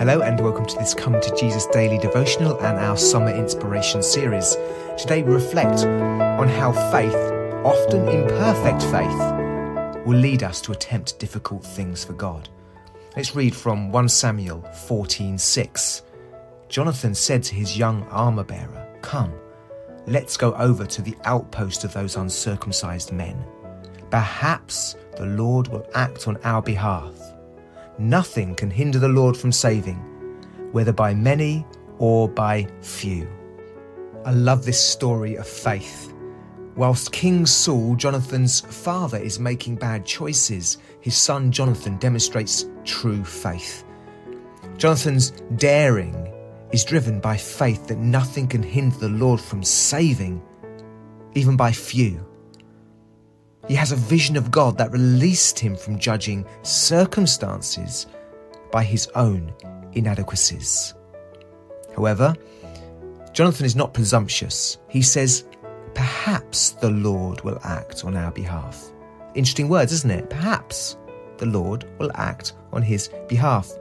Hello and welcome to this Come to Jesus Daily Devotional and our Summer Inspiration series. Today we reflect on how faith, often imperfect faith, will lead us to attempt difficult things for God. Let's read from 1 Samuel 14:6. Jonathan said to his young armor-bearer, "Come, let's go over to the outpost of those uncircumcised men. Perhaps the Lord will act on our behalf. Nothing can hinder the Lord from saving, whether by many or by few." I love this story of faith. Whilst King Saul, Jonathan's father, is making bad choices, his son Jonathan demonstrates true faith. Jonathan's daring is driven by faith that nothing can hinder the Lord from saving, even by few. He has a vision of God that released him from judging circumstances by his own inadequacies. However, Jonathan is not presumptuous. He says, perhaps the Lord will act on our behalf. Interesting words, isn't it? Perhaps the Lord will act on his behalf.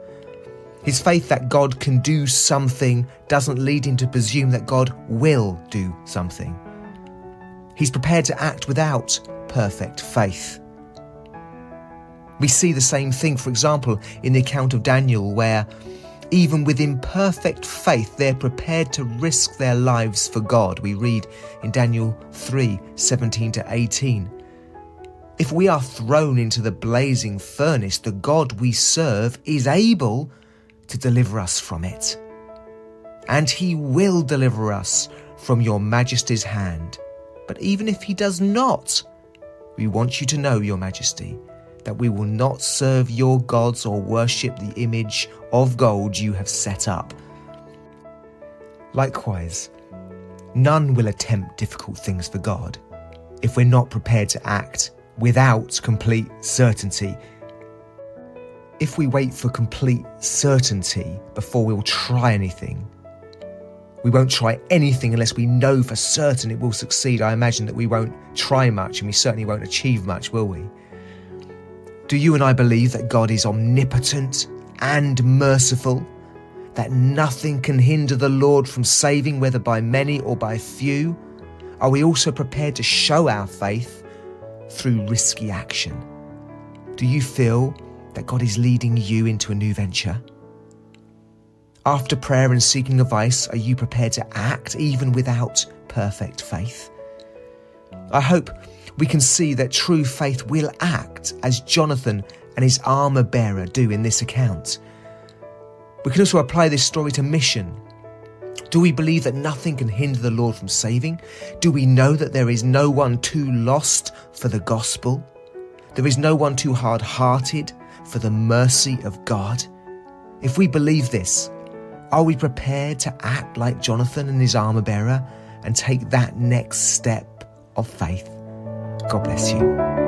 His faith that God can do something doesn't lead him to presume that God will do something. He's prepared to act without perfect faith. We see the same thing, for example, in the account of Daniel, where even with imperfect faith, they're prepared to risk their lives for God. We read in Daniel 3:17-18. If we are thrown into the blazing furnace, the God we serve is able to deliver us from it. And he will deliver us from your majesty's hand. But even if he does not, we want you to know, your majesty, that we will not serve your gods or worship the image of gold you have set up. Likewise, none will attempt difficult things for God if we're not prepared to act without complete certainty. If we wait for complete certainty before we'll try anything, we won't try anything unless we know for certain it will succeed. I imagine that we won't try much, and we certainly won't achieve much, will we? Do you and I believe that God is omnipotent and merciful, that nothing can hinder the Lord from saving, whether by many or by few? Are we also prepared to show our faith through risky action? Do you feel that God is leading you into a new venture? After prayer and seeking advice, are you prepared to act even without perfect faith? I hope we can see that true faith will act as Jonathan and his armor-bearer do in this account. We can also apply this story to mission. Do we believe that nothing can hinder the Lord from saving? Do we know that there is no one too lost for the gospel? There is no one too hard-hearted for the mercy of God? If we believe this, are we prepared to act like Jonathan and his armor-bearer and take that next step of faith? God bless you.